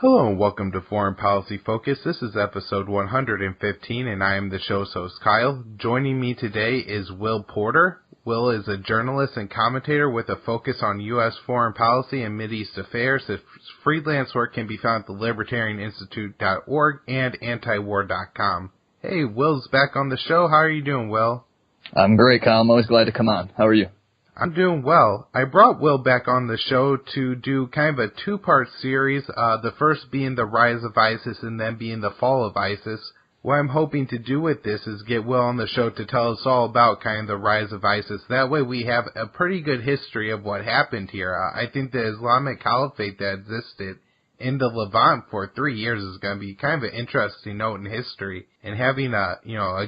Hello and welcome to Foreign Policy Focus. This is episode 115 and I am the show's host Kyle. Joining me today is Will Porter. Will is a journalist and commentator with a focus on U.S. foreign policy and Mideast affairs. His freelance work can be found at the Libertarian.org and antiwar.com. Hey, Will's back on the show. How are you doing, Will? I'm great, Kyle. I'm always glad to come on. How are you? I'm doing well. I brought Will back on the show to do kind of a two-part series, the first being the rise of ISIS and then being the fall of ISIS. What I'm hoping to do with this is get Will on the show to tell us all about kind of the rise of ISIS. That way we have a pretty good history of what happened here. I think the Islamic caliphate that existed in the Levant for 3 years is going to be kind of an interesting note in history, and having a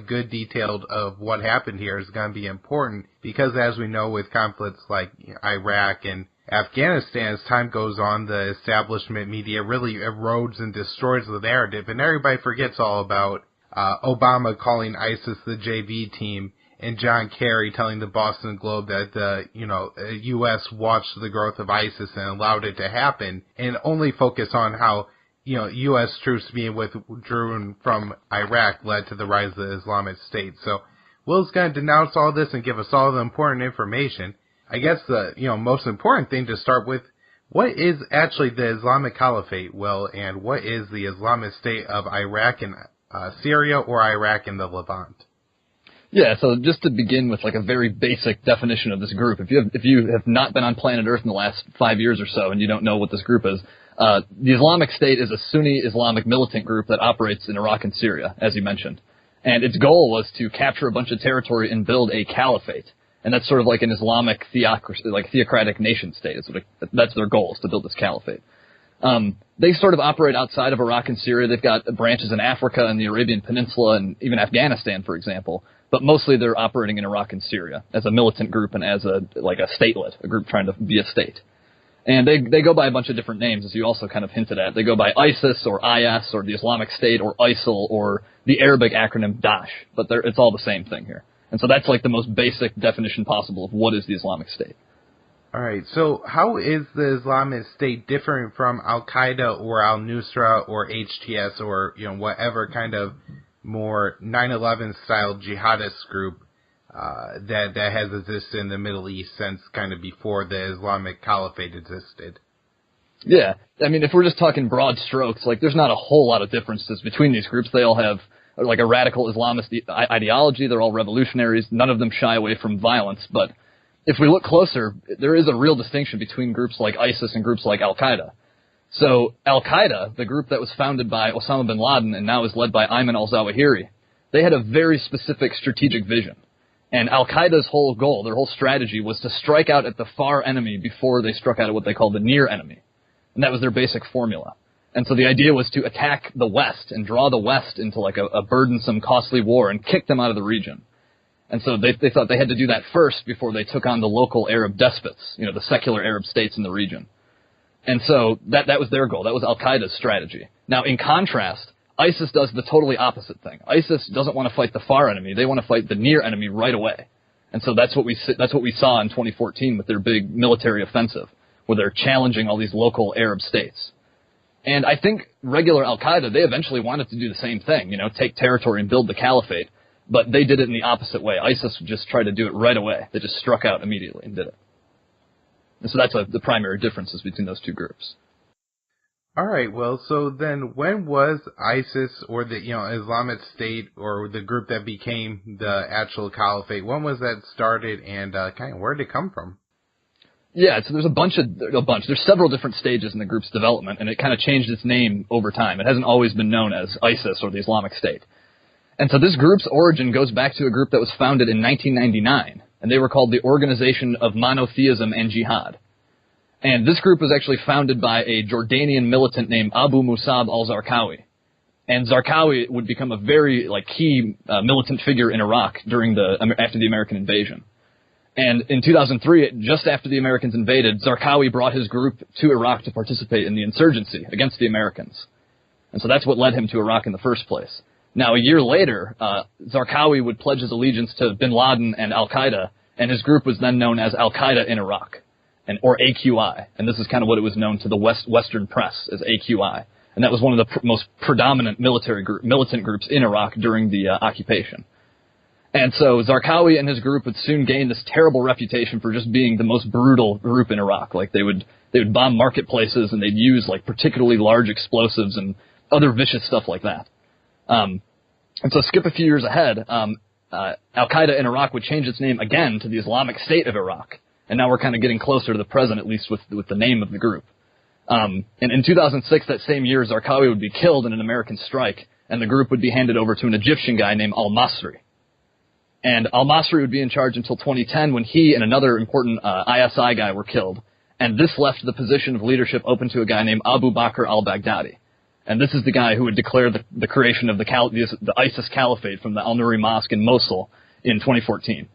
good detailed of what happened here is going to be important because, as we know, with conflicts like Iraq and Afghanistan, as time goes on, the establishment media really erodes and destroys the narrative, and everybody forgets all about Obama calling ISIS the JV team and John Kerry telling the Boston Globe that the U.S. watched the growth of ISIS and allowed it to happen, and only focus on how U.S. troops being withdrawn from Iraq led to the rise of the Islamic State. So Will's going to denounce all this and give us all the important information. I guess the most important thing to start with, what is actually the Islamic Caliphate, Will, and what is the Islamic State of Iraq and Syria or Iraq and the Levant? Yeah, so just to begin with like a very basic definition of this group, if you have not been on planet Earth in the last 5 years or so and you don't know what this group is, the Islamic State is a Sunni Islamic militant group that operates in Iraq and Syria, as you mentioned. And its goal was to capture a bunch of territory and build a caliphate. And that's sort of like an Islamic theocratic nation state. That's their goal, is to build this caliphate. They sort of operate outside of Iraq and Syria. They've got branches in Africa and the Arabian Peninsula and even Afghanistan, for example. But mostly they're operating in Iraq and Syria as a militant group and as a statelet, a group trying to be a state. And they go by a bunch of different names, as you also kind of hinted at. They go by ISIS or IS or the Islamic State or ISIL or the Arabic acronym Daesh. But it's all the same thing here. And so that's like the most basic definition possible of what is the Islamic State. All right, so how is the Islamic State different from Al-Qaeda or Al-Nusra or HTS or whatever kind of more 9/11 style jihadist group that has existed in the Middle East since kind of before the Islamic Caliphate existed? Yeah, I mean, if we're just talking broad strokes, there's not a whole lot of differences between these groups. They all have a radical Islamist ideology. They're all revolutionaries. None of them shy away from violence. But if we look closer, there is a real distinction between groups like ISIS and groups like Al-Qaeda. So Al-Qaeda, the group that was founded by Osama bin Laden and now is led by Ayman al-Zawahiri, they had a very specific strategic vision. And Al-Qaeda's whole goal, their whole strategy, was to strike out at the far enemy before they struck out at what they called the near enemy. And that was their basic formula. And so the idea was to attack the West and draw the West into a burdensome, costly war and kick them out of the region. And so they thought they had to do that first before they took on the local Arab despots, the secular Arab states in the region. And so that was their goal. That was Al-Qaeda's strategy. Now, in contrast, ISIS does the totally opposite thing. ISIS doesn't want to fight the far enemy. They want to fight the near enemy right away. And so that's what we saw in 2014 with their big military offensive, where they're challenging all these local Arab states. And I think regular Al-Qaeda, they eventually wanted to do the same thing, take territory and build the caliphate. But they did it in the opposite way. ISIS just tried to do it right away. They just struck out immediately and did it. And so that's the primary differences between those two groups. All right, well, so then when was ISIS or the Islamic State or the group that became the actual caliphate, when was that started and kind of where did it come from? Yeah, so there's several different stages in the group's development, and it kind of changed its name over time. It hasn't always been known as ISIS or the Islamic State. And so this group's origin goes back to a group that was founded in 1999, and they were called the Organization of Monotheism and Jihad. And this group was actually founded by a Jordanian militant named Abu Musab al-Zarqawi. And Zarqawi would become a very key militant figure in Iraq after the American invasion. And in 2003, just after the Americans invaded, Zarqawi brought his group to Iraq to participate in the insurgency against the Americans. And so that's what led him to Iraq in the first place. Now, a year later, Zarqawi would pledge his allegiance to bin Laden and Al-Qaeda, and his group was then known as Al-Qaeda in Iraq, or AQI. And this is kind of what it was known to the Western press as AQI. and that was one of the most predominant militant groups in Iraq during the occupation. And so Zarqawi and his group would soon gain this terrible reputation for just being the most brutal group in Iraq. Like they would bomb marketplaces, and they'd use like particularly large explosives and other vicious stuff like that. And so skip a few years ahead, Al-Qaeda in Iraq would change its name again to the Islamic State of Iraq. And now we're kind of getting closer to the present, at least with the name of the group. And in 2006, that same year, Zarqawi would be killed in an American strike, and the group would be handed over to an Egyptian guy named al-Masri. And al-Masri would be in charge until 2010, when he and another important ISI guy were killed. And this left the position of leadership open to a guy named Abu Bakr al-Baghdadi. And this is the guy who would declare the creation of the ISIS caliphate from the Al-Nuri Mosque in Mosul in 2014.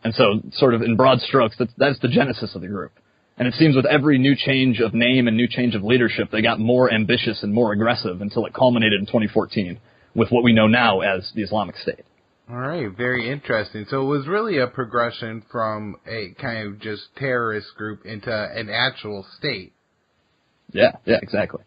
And so, sort of in broad strokes, that's the genesis of the group. And it seems with every new change of name and new change of leadership, they got more ambitious and more aggressive until it culminated in 2014 with what we know now as the Islamic State. All right, very interesting. So it was really a progression from a kind of just terrorist group into an actual state. Yeah, exactly.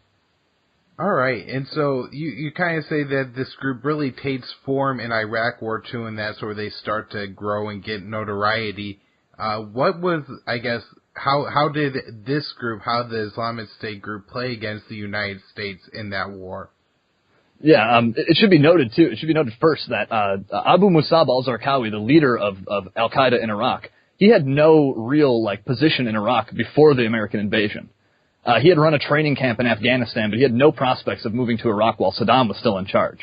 All right, and so you kind of say that this group really takes form in Iraq War II, and that's where they start to grow and get notoriety. What was, I guess, how did this group, how the Islamic State group play against the United States in that war? Yeah, it should be noted, too. It should be noted first that Abu Musab al-Zarqawi, the leader of al-Qaeda in Iraq, he had no real position in Iraq before the American invasion. He had run a training camp in Afghanistan, but he had no prospects of moving to Iraq while Saddam was still in charge.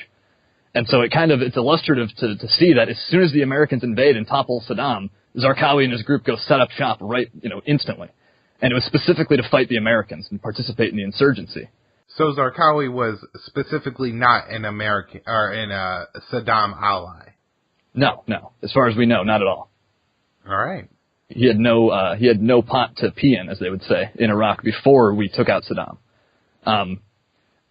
And so it's illustrative to see that as soon as the Americans invade and topple Saddam, Zarqawi and his group go set up shop instantly. And it was specifically to fight the Americans and participate in the insurgency. So Zarqawi was specifically not an American or a Saddam ally. No. As far as we know, not at all. All right. He had no pot to pee in, as they would say, in Iraq before we took out Saddam.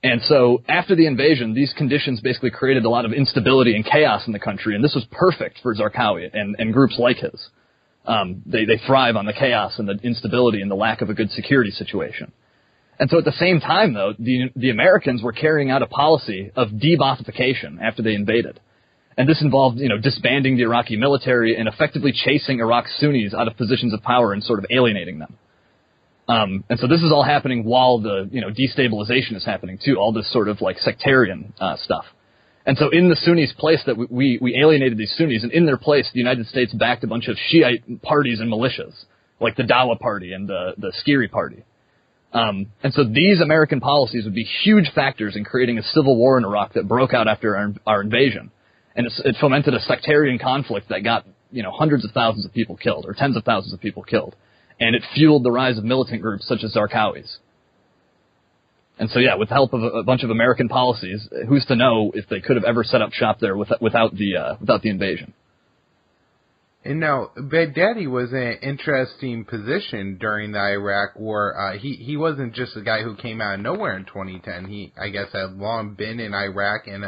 And so after the invasion, these conditions basically created a lot of instability and chaos in the country, and this was perfect for Zarqawi and groups like his. They thrive on the chaos and the instability and the lack of a good security situation. And so at the same time, though, the Americans were carrying out a policy of de-Baathification after they invaded. And this involved, disbanding the Iraqi military and effectively chasing Iraq's Sunnis out of positions of power and sort of alienating them. And so this is all happening while the, destabilization is happening too, all this sort of sectarian stuff. And so in the Sunnis' place that we alienated these Sunnis, and in their place, the United States backed a bunch of Shiite parties and militias, like the Dawa Party and the Skiri Party. And so these American policies would be huge factors in creating a civil war in Iraq that broke out after our invasion. And it fomented a sectarian conflict that got, hundreds of thousands of people killed, or tens of thousands of people killed. And it fueled the rise of militant groups such as Zarqawi's. And so, with the help of a bunch of American policies, who's to know if they could have ever set up shop there without the invasion. And now, Baghdadi was in an interesting position during the Iraq War. He wasn't just a guy who came out of nowhere in 2010. He, I guess, had long been in Iraq and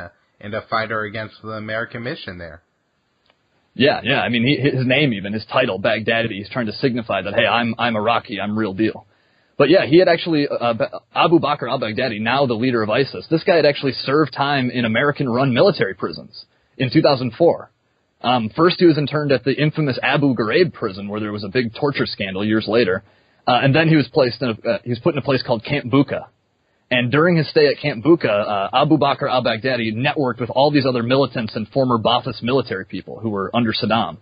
a fighter against the American mission there. Yeah. I mean, his name, even his title, Baghdadi, he's trying to signify that, hey, I'm Iraqi, I'm real deal. But he had actually Abu Bakr al-Baghdadi, now the leader of ISIS. This guy had actually served time in American-run military prisons in 2004. First, he was interned at the infamous Abu Ghraib prison, where there was a big torture scandal years later, and then he was put in a place called Camp Bucca. And during his stay at Camp Bucca, Abu Bakr al-Baghdadi networked with all these other militants and former Ba'athist military people who were under Saddam.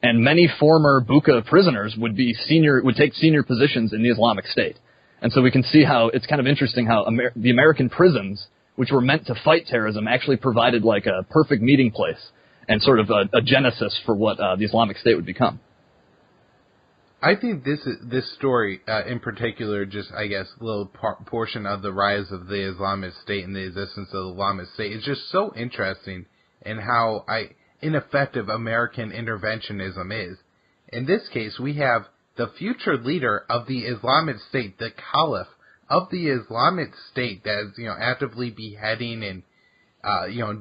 And many former Bucca prisoners would take senior positions in the Islamic State. And so we can see how it's kind of interesting how the American prisons, which were meant to fight terrorism, actually provided a perfect meeting place and sort of a genesis for what the Islamic State would become. I think this story in particular, just I guess a little portion of the rise of the Islamic State and the existence of the Islamic State is just so interesting, and how ineffective American interventionism is. In this case, we have the future leader of the Islamic State, the Caliph of the Islamic State, that is actively beheading and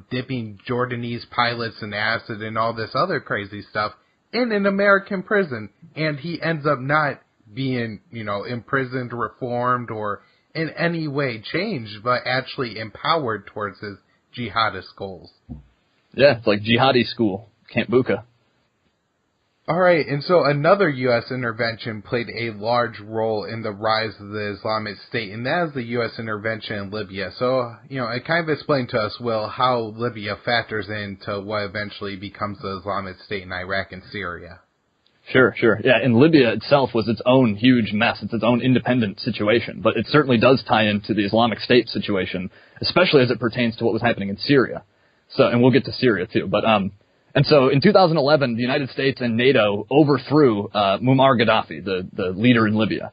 dipping Jordanese pilots in acid and all this other crazy stuff in an American prison, and he ends up not being, imprisoned, reformed, or in any way changed, but actually empowered towards his jihadist goals. Yeah, it's like jihadi school, Camp Buka. All right, and so another U.S. intervention played a large role in the rise of the Islamic State, and that is the U.S. intervention in Libya. So, it kind of explained to us, Will, how Libya factors into what eventually becomes the Islamic State in Iraq and Syria. Sure. Yeah, and Libya itself was its own huge mess. It's its own independent situation, but it certainly does tie into the Islamic State situation, especially as it pertains to what was happening in Syria. So, and we'll get to Syria too, but, and so in 2011, the United States and NATO overthrew Muammar Gaddafi, the leader in Libya.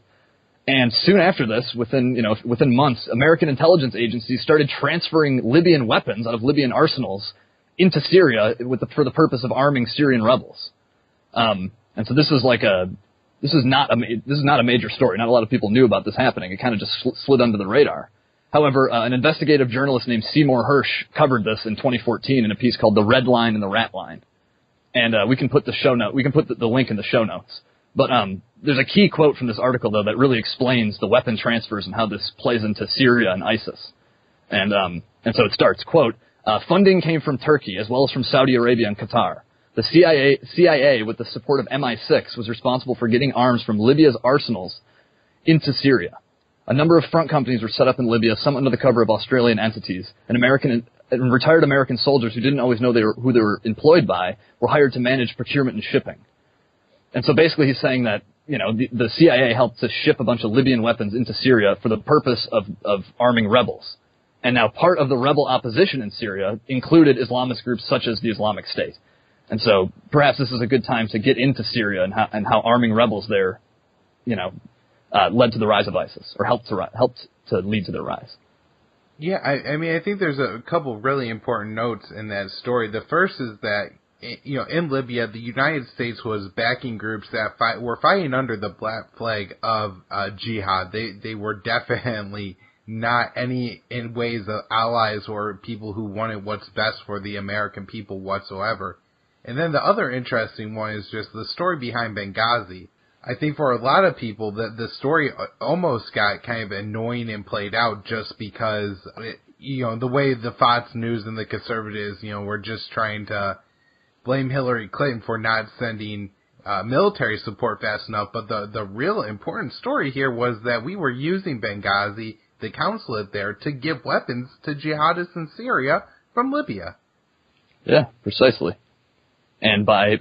And soon after this, within months, American intelligence agencies started transferring Libyan weapons out of Libyan arsenals into Syria for the purpose of arming Syrian rebels. And so this is not a major story. Not a lot of people knew about this happening. It kind of just slid under the radar. However, an investigative journalist named Seymour Hersh covered this in 2014 in a piece called "The Red Line and the Rat Line," and we can put the link in the show notes. But there's a key quote from this article though that really explains the weapon transfers and how this plays into Syria and ISIS. And so it starts, quote, "Funding came from Turkey as well as from Saudi Arabia and Qatar. The CIA, with the support of MI6, was responsible for getting arms from Libya's arsenals into Syria. A number of front companies were set up in Libya, some under the cover of Australian entities, and retired American soldiers who didn't always know who they were employed by were hired to manage procurement and shipping." And so basically he's saying that, the CIA helped to ship a bunch of Libyan weapons into Syria for the purpose of arming rebels. And now part of the rebel opposition in Syria included Islamist groups such as the Islamic State. And so perhaps this is a good time to get into Syria and how arming rebels there, led to the rise of ISIS, or helped to lead to their rise. Yeah, I mean, I think there's a couple really important notes in that story. The first is that, in Libya, the United States was backing groups that were fighting under the black flag of jihad. They were definitely not in ways of allies or people who wanted what's best for the American people whatsoever. And then the other interesting one is just the story behind Benghazi. I think for a lot of people, the story almost got kind of annoying and played out just because, the way the Fox News and the conservatives, were just trying to blame Hillary Clinton for not sending military support fast enough. But the real important story here was that we were using Benghazi, the consulate there, to give weapons to jihadists in Syria from Libya. Yeah, precisely. And by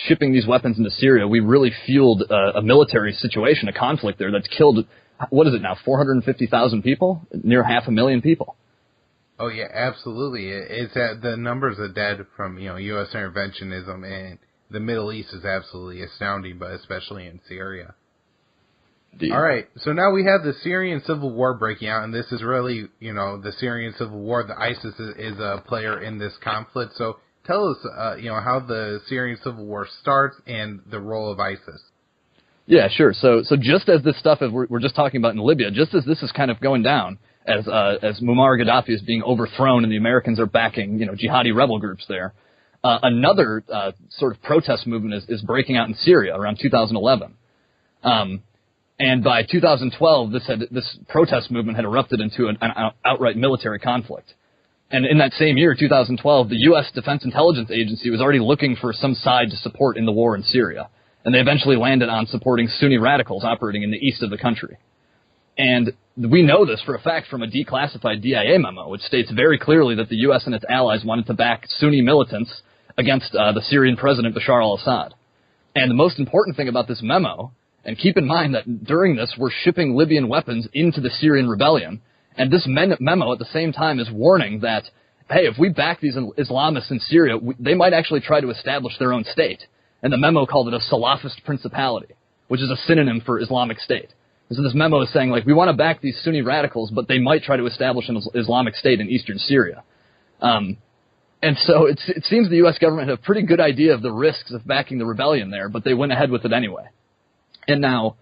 shipping these weapons into Syria, we really fueled a military situation, a conflict there that's killed, what is it now, 450,000 people? Near 500,000 people. Oh, yeah, absolutely. It's the numbers of dead from, U.S. interventionism in the Middle East is absolutely astounding, but especially in Syria. Indeed. All right, so now we have the Syrian civil war breaking out, and this is really, the Syrian civil war. The ISIS is a player in this conflict, so tell us, how the Syrian civil war starts and the role of ISIS. Yeah, sure. So just as this stuff we're just talking about in Libya, just as this is kind of going down, as Muammar Gaddafi is being overthrown and the Americans are backing, jihadi rebel groups there, another sort of protest movement is breaking out in Syria around 2011. And by 2012, this protest movement had erupted into an outright military conflict. And in that same year, 2012, the U.S. Defense Intelligence Agency was already looking for some side to support in the war in Syria. And they eventually landed on supporting Sunni radicals operating in the east of the country. And we know this for a fact from a declassified DIA memo, which states very clearly that the U.S. and its allies wanted to back Sunni militants against the Syrian president Bashar al-Assad. And the most important thing about this memo, and keep in mind that during this we're shipping Libyan weapons into the Syrian rebellion, and this memo at the same time is warning that, hey, if we back these Islamists in Syria, they might actually try to establish their own state. And the memo called it a Salafist principality, which is a synonym for Islamic State. And so this memo is saying, we want to back these Sunni radicals, but they might try to establish an Islamic State in eastern Syria. And so it seems the U.S. government had a pretty good idea of the risks of backing the rebellion there, but they went ahead with it anyway. And now,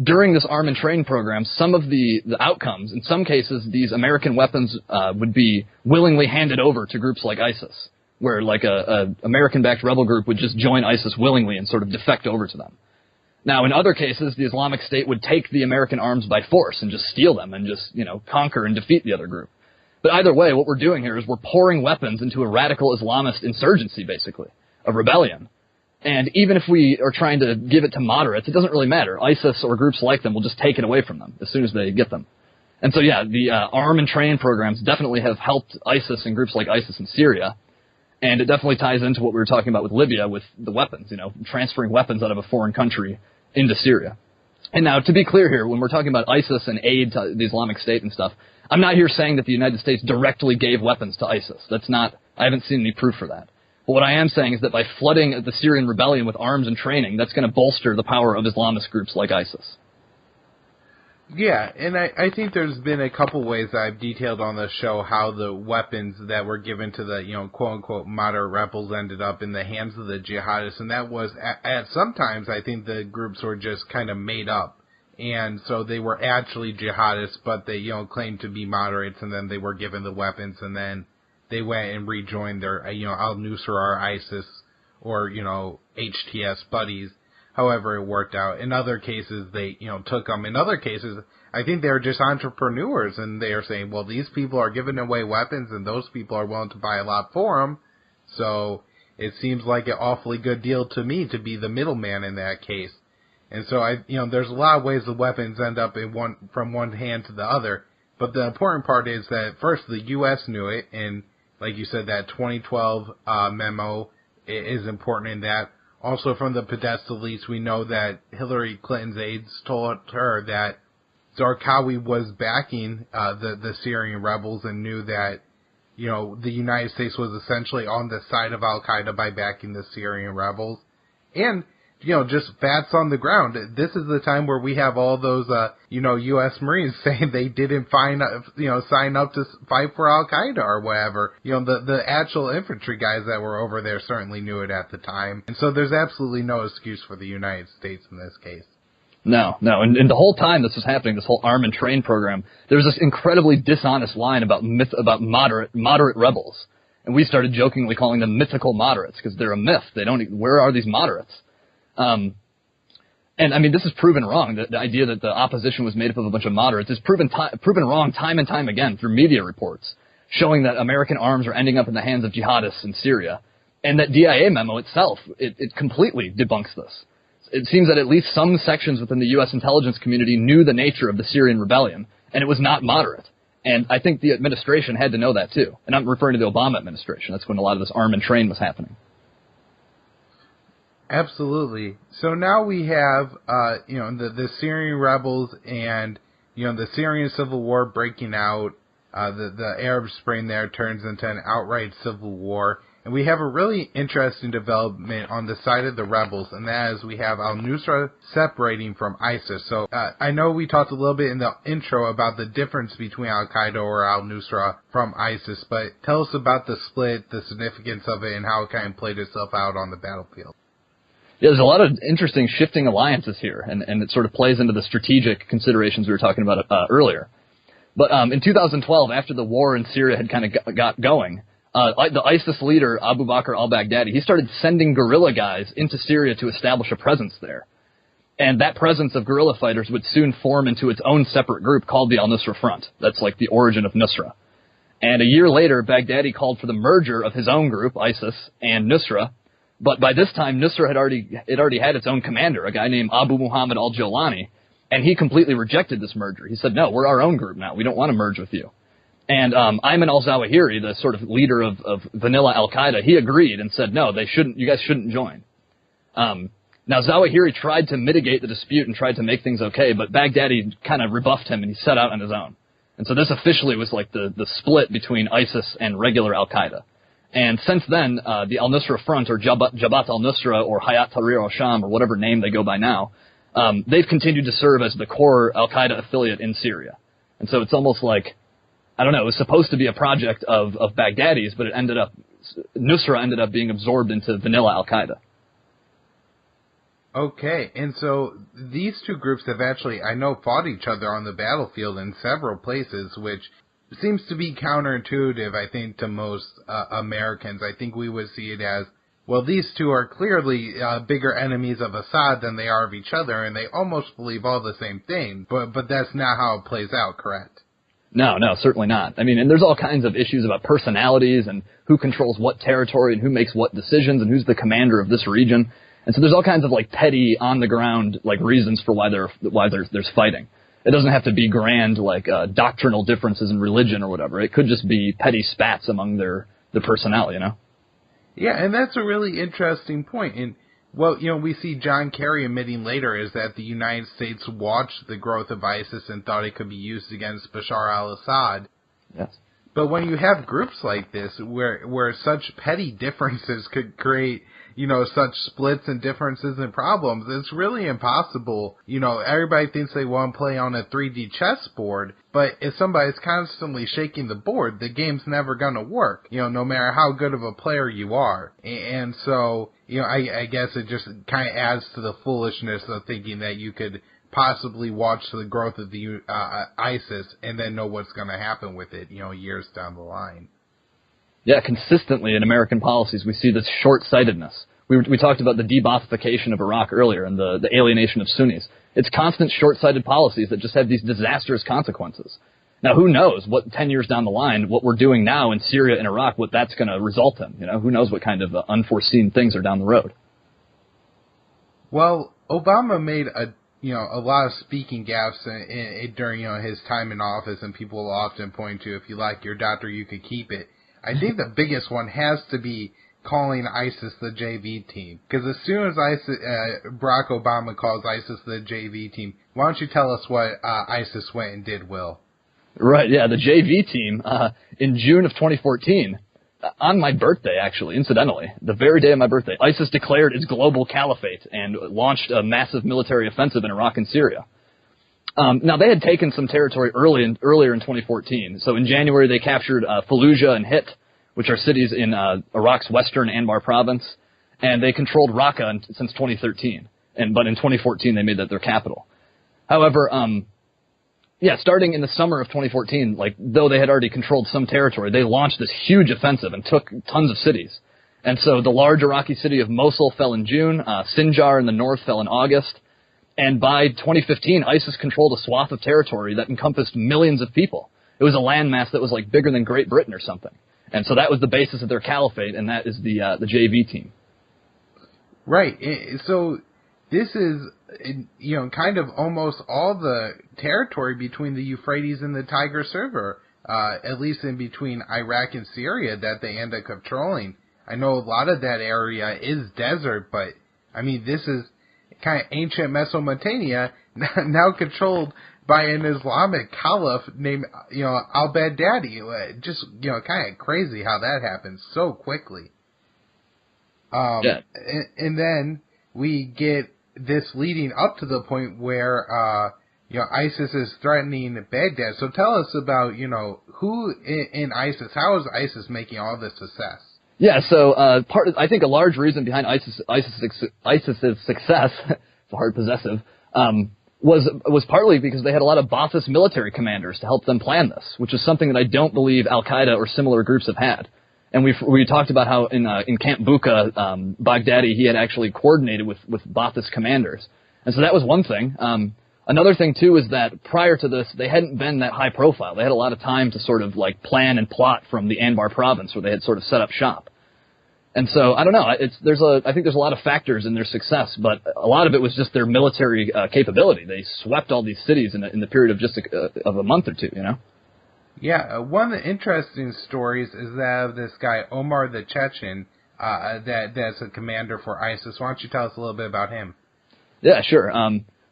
during this arm and train program, some of the outcomes, in some cases, these American weapons would be willingly handed over to groups like ISIS, where a American-backed rebel group would just join ISIS willingly and sort of defect over to them. Now, in other cases, the Islamic State would take the American arms by force and just steal them and just, conquer and defeat the other group. But either way, what we're doing here is we're pouring weapons into a radical Islamist insurgency, basically, a rebellion. And even if we are trying to give it to moderates, it doesn't really matter. ISIS or groups like them will just take it away from them as soon as they get them. And so, yeah, the arm and train programs definitely have helped ISIS and groups like ISIS in Syria. And it definitely ties into what we were talking about with Libya, with the weapons, transferring weapons out of a foreign country into Syria. And now, to be clear here, when we're talking about ISIS and aid to the Islamic State and stuff, I'm not here saying that the United States directly gave weapons to ISIS. I haven't seen any proof for that. But what I am saying is that by flooding the Syrian rebellion with arms and training, that's going to bolster the power of Islamist groups like ISIS. Yeah, and I think there's been a couple ways that I've detailed on the show how the weapons that were given to the, quote-unquote moderate rebels ended up in the hands of the jihadists, and that was, at sometimes, I think the groups were just kind of made up, and so they were actually jihadists, but they, claimed to be moderates, and then they were given the weapons, and then they went and rejoined their, al-Nusra or ISIS or, HTS buddies. However it worked out. In other cases, they, took them. In other cases, I think they were just entrepreneurs, and they are saying, well, these people are giving away weapons, and those people are willing to buy a lot for them. So it seems like an awfully good deal to me to be the middleman in that case. And so there's a lot of ways the weapons end up from one hand to the other. But the important part is that first the U.S. knew it, and like you said, that 2012 memo is important in that. Also, from the Podesta leaks, we know that Hillary Clinton's aides told her that Zarqawi was backing the Syrian rebels and knew that, the United States was essentially on the side of al-Qaeda by backing the Syrian rebels. And, just facts on the ground. This is the time where we have all those, U.S. Marines saying they didn't sign up to fight for al-Qaeda or whatever. The actual infantry guys that were over there certainly knew it at the time. And so there's absolutely no excuse for the United States in this case. No. And the whole time this was happening, this whole arm and train program, there was this incredibly dishonest line about moderate rebels. And we started jokingly calling them mythical moderates because they're a myth. Where are these moderates? And I mean, this is proven wrong. The idea that the opposition was made up of a bunch of moderates is proven wrong time and time again through media reports, showing that American arms are ending up in the hands of jihadists in Syria. And that DIA memo itself, it completely debunks this. It seems that at least some sections within the U.S. intelligence community knew the nature of the Syrian rebellion, and it was not moderate. And I think the administration had to know that too. And I'm referring to the Obama administration. That's when a lot of this arm and train was happening. Absolutely. So now we have, the Syrian rebels and, the Syrian civil war breaking out. The Arab Spring there turns into an outright civil war. And we have a really interesting development on the side of the rebels, and that is we have al-Nusra separating from ISIS. So I know we talked a little bit in the intro about the difference between al-Qaeda or al-Nusra from ISIS, but tell us about the split, the significance of it, and how it kind of played itself out on the battlefield. Yeah, there's a lot of interesting shifting alliances here, and it sort of plays into the strategic considerations we were talking about earlier. But in 2012, after the war in Syria had kind of got going, the ISIS leader, Abu Bakr al-Baghdadi, he started sending guerrilla guys into Syria to establish a presence there. And that presence of guerrilla fighters would soon form into its own separate group called the Al-Nusra Front. That's like the origin of Nusra. And a year later, Baghdadi called for the merger of his own group, ISIS, and Nusra. But by this time, Nusra had already had its own commander, a guy named Abu Muhammad al-Jawlani, and he completely rejected this merger. He said, no, we're our own group now. We don't want to merge with you. And Ayman al-Zawahiri, the sort of leader of vanilla al-Qaeda, he agreed and said, no, you guys shouldn't join. Now, Zawahiri tried to mitigate the dispute and tried to make things okay, but Baghdadi kind of rebuffed him and he set out on his own. And so this officially was like the split between ISIS and regular al-Qaeda. And since then, the al-Nusra Front, or Jabhat al-Nusra, or Hayat Tahrir al-Sham, or whatever name they go by now, they've continued to serve as the core al-Qaeda affiliate in Syria. And so it's almost like, I don't know, it was supposed to be a project of Baghdadi's, but Nusra ended up being absorbed into vanilla al-Qaeda. Okay, and so these two groups have actually, I know, fought each other on the battlefield in several places, which seems to be counterintuitive, I think, to most Americans. I think we would see it as well, these two are clearly bigger enemies of Assad than they are of each other, and they almost believe all the same thing, but that's not how it plays out, correct? No, certainly not. I mean, and there's all kinds of issues about personalities and who controls what territory and who makes what decisions and who's the commander of this region. And so there's all kinds of like petty on the ground like reasons for why there's fighting. It doesn't have to be grand like doctrinal differences in religion or whatever. It could just be petty spats among their personnel, you know? Yeah, and that's a really interesting point. And, well, you know, we see John Kerry admitting later is that the United States watched the growth of ISIS and thought it could be used against Bashar al-Assad. Yes. But when you have groups like this where such petty differences could create, you know, such splits and differences and problems, it's really impossible. You know, everybody thinks they want to play on a 3D chessboard, but if somebody's constantly shaking the board, the game's never going to work, you know, no matter how good of a player you are. And so, you know, I guess it just kind of adds to the foolishness of thinking that you could possibly watch the growth of the ISIS and then know what's going to happen with it, you know, years down the line. Yeah, consistently in American policies, we see this short-sightedness. We talked about the de-Baathification of Iraq earlier and the alienation of Sunnis. It's constant short-sighted policies that just have these disastrous consequences. Now, who knows what 10 years down the line, what we're doing now in Syria and Iraq, what that's going to result in? You know, who knows what kind of unforeseen things are down the road? Well, Obama made a lot of speaking gaffes during, you know, his time in office, and people will often point to, if you like your doctor, you could keep it. I think the biggest one has to be calling ISIS the JV team. Because as soon as Barack Obama calls ISIS the JV team, why don't you tell us what ISIS went and did, Will? Right, yeah, the JV team, in June of 2014, on my birthday, actually, incidentally, the very day of my birthday, ISIS declared its global caliphate and launched a massive military offensive in Iraq and Syria. Now, they had taken some territory earlier in 2014. So in January, they captured Fallujah and Hit, which are cities in Iraq's western Anbar province, and they controlled Raqqa since 2013. But in 2014, they made that their capital. However, starting in the summer of 2014, like though they had already controlled some territory, they launched this huge offensive and took tons of cities. And so the large Iraqi city of Mosul fell in June, Sinjar in the north fell in August. And by 2015, ISIS controlled a swath of territory that encompassed millions of people. It was a landmass that was like bigger than Great Britain or something. And so that was the basis of their caliphate, and that is the JV team. Right. So this is, you know, kind of almost all the territory between the Euphrates and the Tigris River, at least in between Iraq and Syria, that they end up controlling. I know a lot of that area is desert, but, I mean, this is kind of ancient Mesopotamia, now controlled by an Islamic caliph named, you know, al-Baghdadi. Just, you know, kind of crazy how that happens so quickly. And then we get this leading up to the point where, you know, ISIS is threatening Baghdad. So tell us about, you know, who in ISIS, how is ISIS making all this success? Yeah, so I think a large reason behind ISIS's success, it's a hard possessive, was partly because they had a lot of Ba'athist military commanders to help them plan this, which is something that I don't believe Al-Qaeda or similar groups have had. And we talked about how in Camp Bucca, Baghdadi, he had actually coordinated with Ba'athist commanders. And so that was one thing. Another thing, too, is that prior to this, they hadn't been that high profile. They had a lot of time to sort of like plan and plot from the Anbar province where they had sort of set up shop. And so, I don't know, I think there's a lot of factors in their success, but a lot of it was just their military capability. They swept all these cities in the period of just a month or two, you know? Yeah, one of the interesting stories is that of this guy, Omar the Chechen, that's a commander for ISIS. Why don't you tell us a little bit about him? Yeah, sure.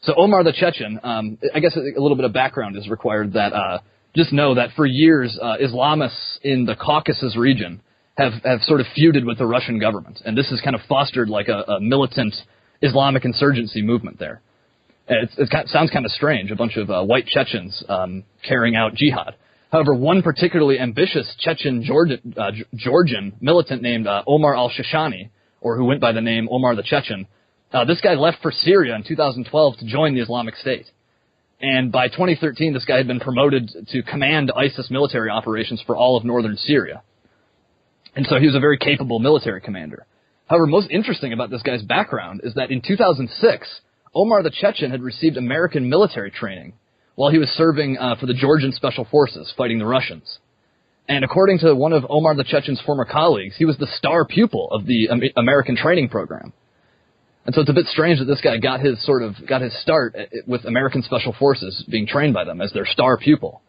So Omar the Chechen, I guess a little bit of background is required that just know that for years, Islamists in the Caucasus region have sort of feuded with the Russian government. And this has kind of fostered like a militant Islamic insurgency movement there. It sounds kind of strange, a bunch of white Chechens carrying out jihad. However, one particularly ambitious Chechen Georgian militant named Omar al-Shashani, or who went by the name Omar the Chechen, this guy left for Syria in 2012 to join the Islamic State. And by 2013, this guy had been promoted to command ISIS military operations for all of northern Syria. And so he was a very capable military commander. However, most interesting about this guy's background is that in 2006, Omar the Chechen had received American military training while he was serving for the Georgian Special Forces fighting the Russians. And according to one of Omar the Chechen's former colleagues, he was the star pupil of the American training program. And so it's a bit strange that this guy got his start with American Special Forces, being trained by them as their star pupil.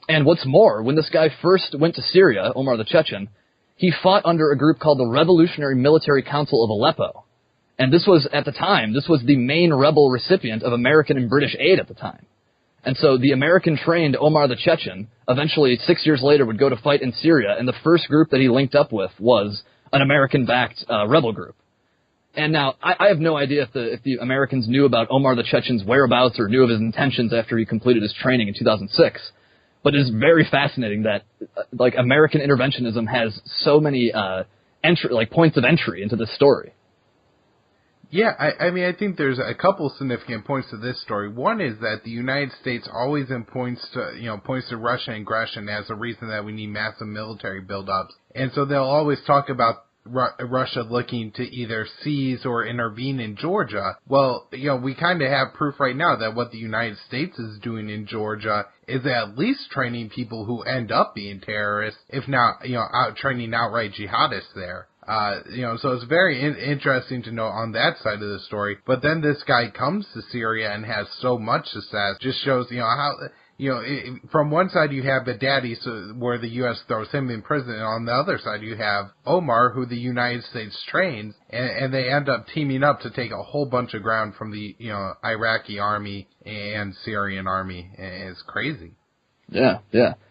And what's more, when this guy first went to Syria, Omar the Chechen, he fought under a group called the Revolutionary Military Council of Aleppo. And this was, at the time, the main rebel recipient of American and British aid at the time. And so the American-trained Omar the Chechen eventually, 6 years later, would go to fight in Syria, and the first group that he linked up with was an American-backed rebel group. And now, I have no idea if the Americans knew about Omar the Chechen's whereabouts or knew of his intentions after he completed his training in 2006. But it is very fascinating that, American interventionism has so many points of entry into this story. Yeah, I think there's a couple significant points to this story. One is that the United States always points to Russian aggression as a reason that we need massive military buildups. And so they'll always talk about Russia looking to either seize or intervene in Georgia. Well, we kind of have proof right now that what the United States is doing in Georgia is at least training people who end up being terrorists, if not, training outright jihadists there. So it's very interesting to know on that side of the story. But then this guy comes to Syria and has so much success. Just shows, how, from one side you have Baghdadi, where the U.S. throws him in prison, and on the other side you have Omar, who the United States trains, and they end up teaming up to take a whole bunch of ground from the, Iraqi army and Syrian army. It's crazy. Yeah.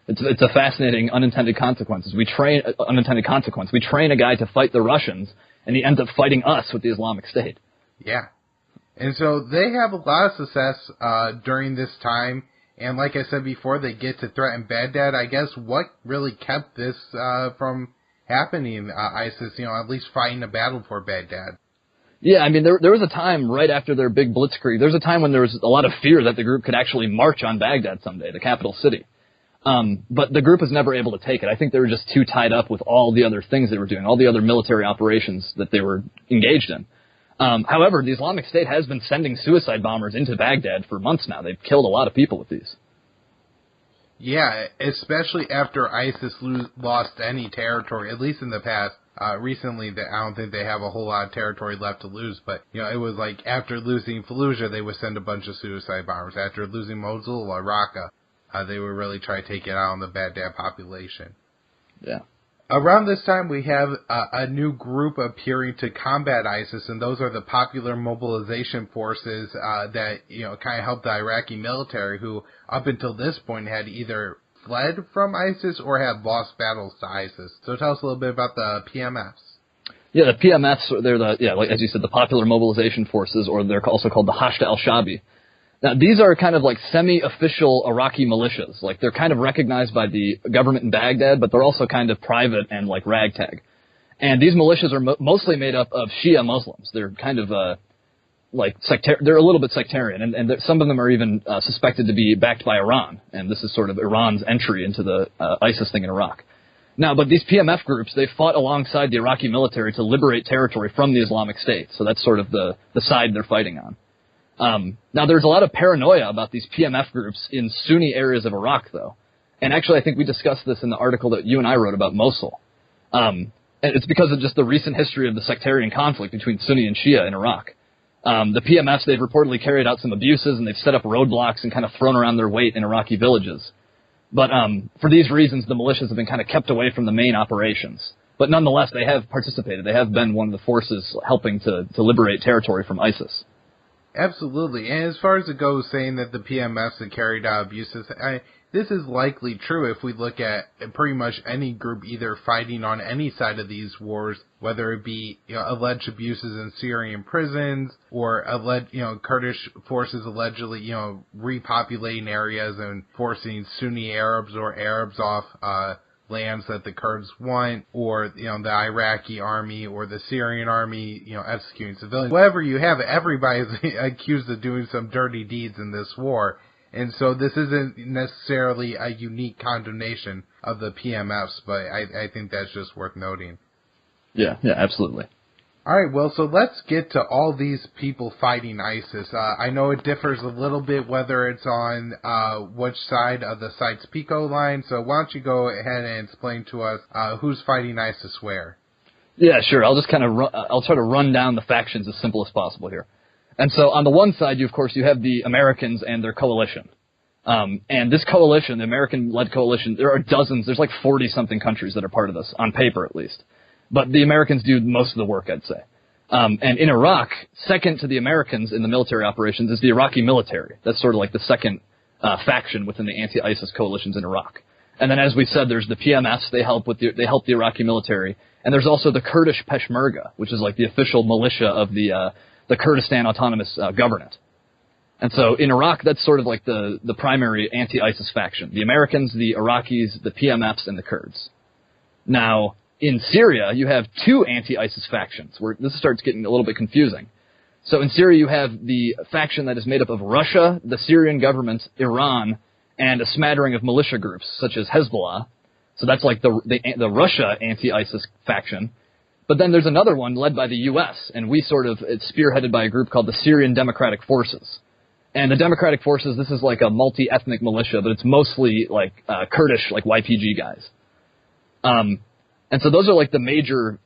It's a fascinating unintended consequence. We train a guy to fight the Russians, and he ends up fighting us with the Islamic State. Yeah. And so they have a lot of success during this time, and like I said before, they get to threaten Baghdad. I guess what really kept this from happening, ISIS, at least fighting a battle for Baghdad? Yeah, there was a time right after their big blitzkrieg. There was a time when there was a lot of fear that the group could actually march on Baghdad someday, the capital city. But the group was never able to take it. I think they were just too tied up with all the other things they were doing, all the other military operations that they were engaged in. However, the Islamic State has been sending suicide bombers into Baghdad for months now. They've killed a lot of people with these. Yeah, especially after ISIS lost any territory, at least in the past. Recently, I don't think they have a whole lot of territory left to lose, but, it was like after losing Fallujah, they would send a bunch of suicide bombers. After losing Mosul or Raqqa, they would really try to take it out on the Baghdad population. Yeah. Around this time, we have a new group appearing to combat ISIS, and those are the Popular Mobilization Forces that, kind of help the Iraqi military, who up until this point had either fled from ISIS or had lost battles to ISIS. So tell us a little bit about the PMFs. Yeah, the PMFs, they're as you said, the Popular Mobilization Forces, or they're also called the Hashd al-Shabi. Now, these are kind of like semi-official Iraqi militias. Like, they're kind of recognized by the government in Baghdad, but they're also kind of private and like ragtag. And these militias are mostly made up of Shia Muslims. They're kind of they're a little bit sectarian, and some of them are even suspected to be backed by Iran, and this is sort of Iran's entry into the ISIS thing in Iraq. Now, but these PMF groups, they fought alongside the Iraqi military to liberate territory from the Islamic State, so that's sort of the side they're fighting on. Now, there's a lot of paranoia about these PMF groups in Sunni areas of Iraq, though, and actually I think we discussed this in the article that you and I wrote about Mosul. And it's because of just the recent history of the sectarian conflict between Sunni and Shia in Iraq. The PMFs, they've reportedly carried out some abuses, and they've set up roadblocks and kind of thrown around their weight in Iraqi villages. But for these reasons, the militias have been kind of kept away from the main operations. But nonetheless, they have participated. They have been one of the forces helping to liberate territory from ISIS. Absolutely. And as far as it goes, saying that the PMFs have carried out abuses, this is likely true if we look at pretty much any group either fighting on any side of these wars, whether it be alleged abuses in Syrian prisons or Kurdish forces allegedly repopulating areas and forcing Sunni Arabs or Arabs off lands that the Kurds want, or the Iraqi army or the Syrian army executing civilians. Whatever you have, everybody is accused of doing some dirty deeds in this war. And so this isn't necessarily a unique condemnation of the PMFs, but I think that's just worth noting. Yeah, absolutely. All right, well, so let's get to all these people fighting ISIS. I know it differs a little bit whether it's on which side of the Sykes-Picot line, so why don't you go ahead and explain to us who's fighting ISIS where? Yeah, sure. I'll just kind of I'll try to run down the factions as simple as possible here. And so on the one side, you have the Americans and their coalition. And this coalition, the American-led coalition, there are dozens, there's like 40-something countries that are part of this, on paper at least. But the Americans do most of the work, I'd say. And in Iraq, second to the Americans in the military operations is the Iraqi military. That's sort of like the second faction within the anti-ISIS coalitions in Iraq. And then, as we said, there's the PMS. They help the Iraqi military. And there's also the Kurdish Peshmerga, which is like the official militia of the Kurdistan Autonomous Governorate. And so in Iraq, that's sort of like the primary anti-ISIS faction. The Americans, the Iraqis, the PMFs, and the Kurds. Now, in Syria, you have two anti-ISIS factions, where this starts getting a little bit confusing. So in Syria, you have the faction that is made up of Russia, the Syrian government, Iran, and a smattering of militia groups, such as Hezbollah. So that's like the Russia anti-ISIS faction. But then there's another one led by the U.S., and it's spearheaded by a group called the Syrian Democratic Forces. And the Democratic Forces, this is like a multi-ethnic militia, but it's mostly like Kurdish, like YPG guys. And so those are like the major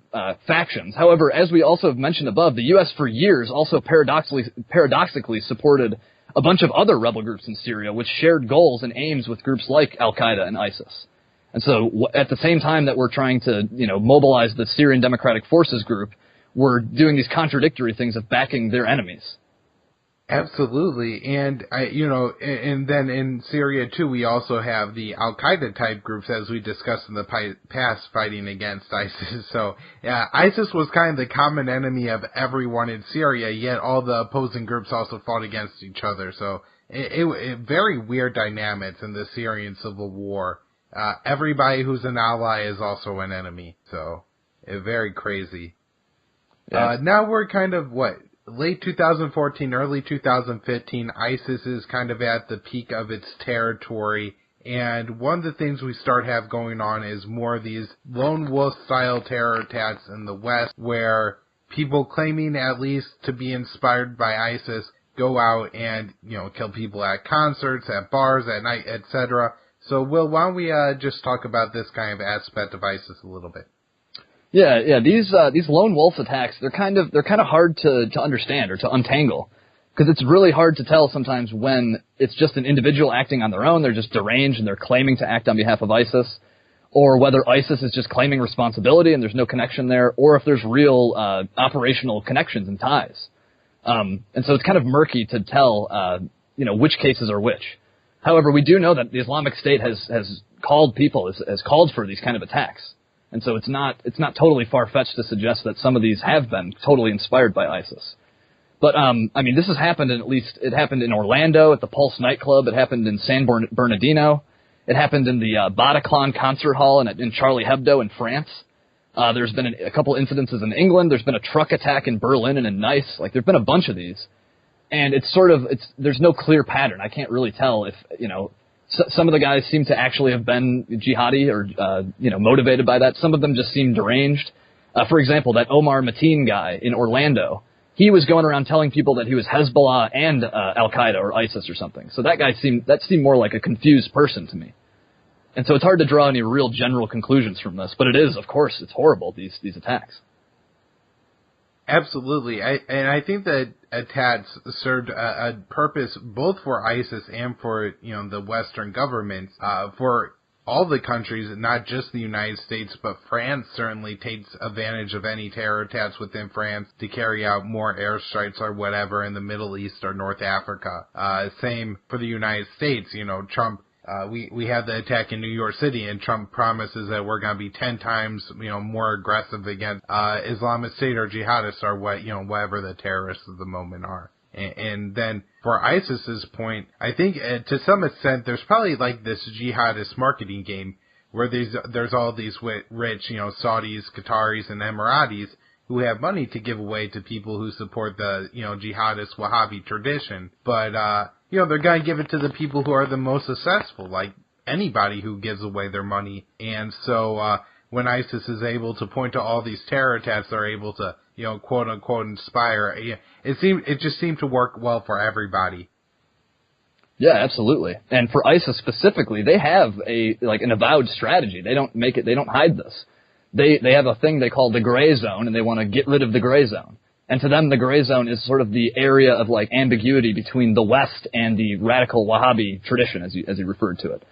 factions. However, as we also have mentioned above, the U.S. for years also paradoxically supported a bunch of other rebel groups in Syria, which shared goals and aims with groups like Al-Qaeda and ISIS. And so at the same time that we're trying to, mobilize the Syrian Democratic Forces group, we're doing these contradictory things of backing their enemies. Absolutely, and and then in Syria too, we also have the Al-Qaeda type groups, as we discussed in the past, fighting against ISIS. So, yeah, ISIS was kind of the common enemy of everyone in Syria, yet all the opposing groups also fought against each other. So, it very weird dynamics in the Syrian civil war. Everybody who's an ally is also an enemy. So, very crazy. Yeah. Now we're kind of late 2014, early 2015, ISIS is kind of at the peak of its territory, and one of the things we have going on is more of these lone wolf-style terror attacks in the West, where people claiming at least to be inspired by ISIS go out and, kill people at concerts, at bars, at night, etc. So, Will, why don't we just talk about this kind of aspect of ISIS a little bit? Yeah. These lone wolf attacks, they're kind of hard to understand or to untangle, because it's really hard to tell sometimes when it's just an individual acting on their own, they're just deranged and they're claiming to act on behalf of ISIS, or whether ISIS is just claiming responsibility and there's no connection there, or if there's real operational connections and ties. And so it's kind of murky to tell, which cases are which. However, we do know that the Islamic State has called for these kind of attacks. And so it's not totally far-fetched to suggest that some of these have been totally inspired by ISIS. But, this has happened it happened in Orlando at the Pulse nightclub. It happened in San Bernardino. It happened in the Bataclan concert hall in Charlie Hebdo in France. There's been a couple incidences in England. There's been a truck attack in Berlin and in Nice. Like, there've been a bunch of these. And there's no clear pattern. I can't really tell if, some of the guys seem to actually have been jihadi or, motivated by that. Some of them just seem deranged. For example, that Omar Mateen guy in Orlando, he was going around telling people that he was Hezbollah and Al-Qaeda or ISIS or something. So that seemed more like a confused person to me. And so it's hard to draw any real general conclusions from this. But it is, of course, it's horrible, these attacks. Absolutely. I think that attacks served a purpose both for ISIS and for, the Western governments, for all the countries, not just the United States, but France certainly takes advantage of any terror attacks within France to carry out more airstrikes or whatever in the Middle East or North Africa. Same for the United States. Trump, we had the attack in New York City, and Trump promises that we're going to be 10 times, more aggressive against Islamic State or Jihadists or whatever the terrorists of the moment are. And then for ISIS's point, I think to some extent there's probably like this jihadist marketing game where there's all these rich, Saudis, Qataris, and Emiratis who have money to give away to people who support the, jihadist Wahhabi tradition. But, they're going to give it to the people who are the most successful, like anybody who gives away their money. And so when ISIS is able to point to all these terror attacks, they're able to, quote unquote inspire. It just seemed to work well for everybody. Yeah, absolutely. And for ISIS specifically, they have an avowed strategy. They don't hide this. They have a thing they call the gray zone, and they want to get rid of the gray zone. And to them, the gray zone is sort of the area of ambiguity between the West and the radical Wahhabi tradition, as you referred to it.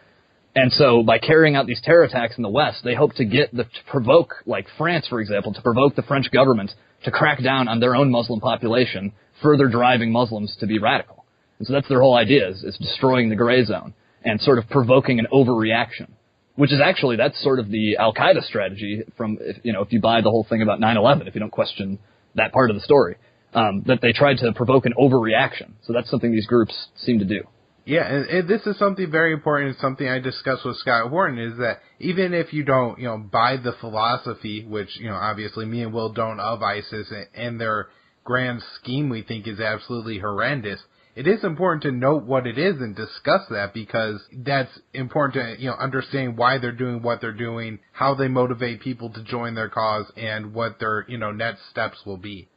And so by carrying out these terror attacks in the West, they hope to provoke, France, for example, to provoke the French government to crack down on their own Muslim population, further driving Muslims to be radical. And so that's their whole idea, is destroying the gray zone and sort of provoking an overreaction, which is that's sort of the Al-Qaeda strategy if you buy the whole thing about 9/11, if you don't question that part of the story, that they tried to provoke an overreaction. So that's something these groups seem to do. Yeah, and this is something very important, and something I discussed with Scott Horton, is that even if you don't, buy the philosophy, which, obviously me and Will don't, of ISIS, and their grand scheme we think is absolutely horrendous, it is important to note what it is and discuss that, because that's important to, understand why they're doing what they're doing, how they motivate people to join their cause, and what their, next steps will be.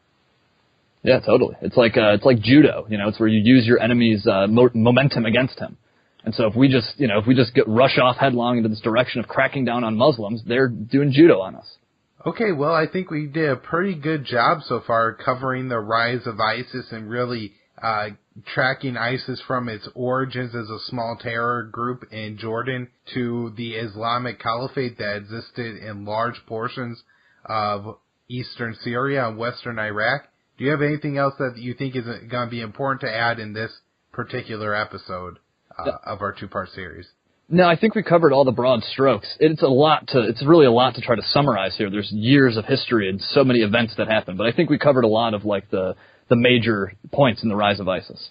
Yeah, totally. It's like judo, it's where you use your enemy's momentum against him. And so if we just rush off headlong into this direction of cracking down on Muslims, they're doing judo on us. Okay, well, I think we did a pretty good job so far covering the rise of ISIS and really tracking ISIS from its origins as a small terror group in Jordan to the Islamic caliphate that existed in large portions of eastern Syria and western Iraq. Do you have anything else that you think is going to be important to add in this particular episode of our two-part series? No, I think we covered all the broad strokes. It's really a lot to try to summarize here. There's years of history and so many events that happened, but I think we covered a lot of the major points in the rise of ISIS.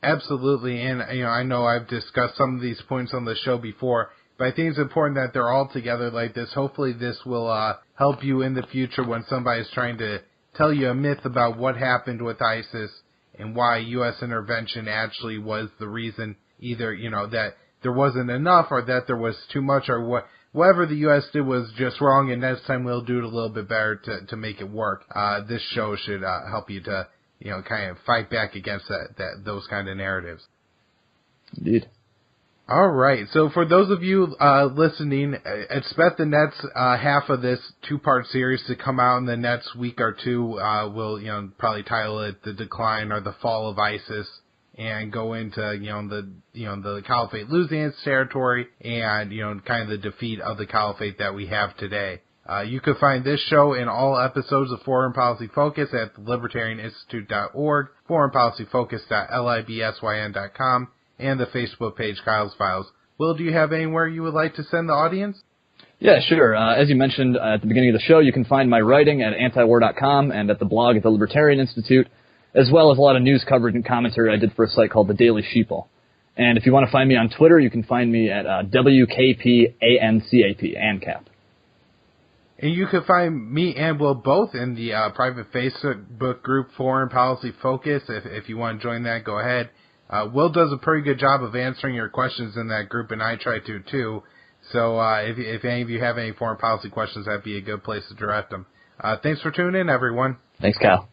Absolutely, and I know I've discussed some of these points on the show before, but I think it's important that they're all together like this. Hopefully this will help you in the future when somebody's trying to tell you a myth about what happened with ISIS and why U.S. intervention actually was the reason, either, that there wasn't enough or that there was too much, or whatever the U.S. did was just wrong, and next time we'll do it a little bit better to make it work. This show should help you to, kind of fight back against those kind of narratives. Indeed. All right. So for those of you listening, expect the next half of this two-part series to come out in the next week or two. We'll probably title it "The Decline" or "The Fall of ISIS," and go into the caliphate losing its territory and kind of the defeat of the caliphate that we have today. You can find this show and all episodes of Foreign Policy Focus at libertarianinstitute.org, foreignpolicyfocus.libsyn.com, and the Facebook page Kyle's Files. Will, do you have anywhere you would like to send the audience? Yeah, sure. As you mentioned at the beginning of the show, you can find my writing at antiwar.com and at the blog at the Libertarian Institute, as well as a lot of news coverage and commentary I did for a site called The Daily Sheeple. And if you want to find me on Twitter, you can find me at WKPANCAP, ANCAP. And you can find me and Will both in the private Facebook group Foreign Policy Focus. If you want to join that, go ahead. Will does a pretty good job of answering your questions in that group, and I try to too. So if any of you have any foreign policy questions, that'd be a good place to direct them. Thanks for tuning in, everyone. Thanks, Kyle.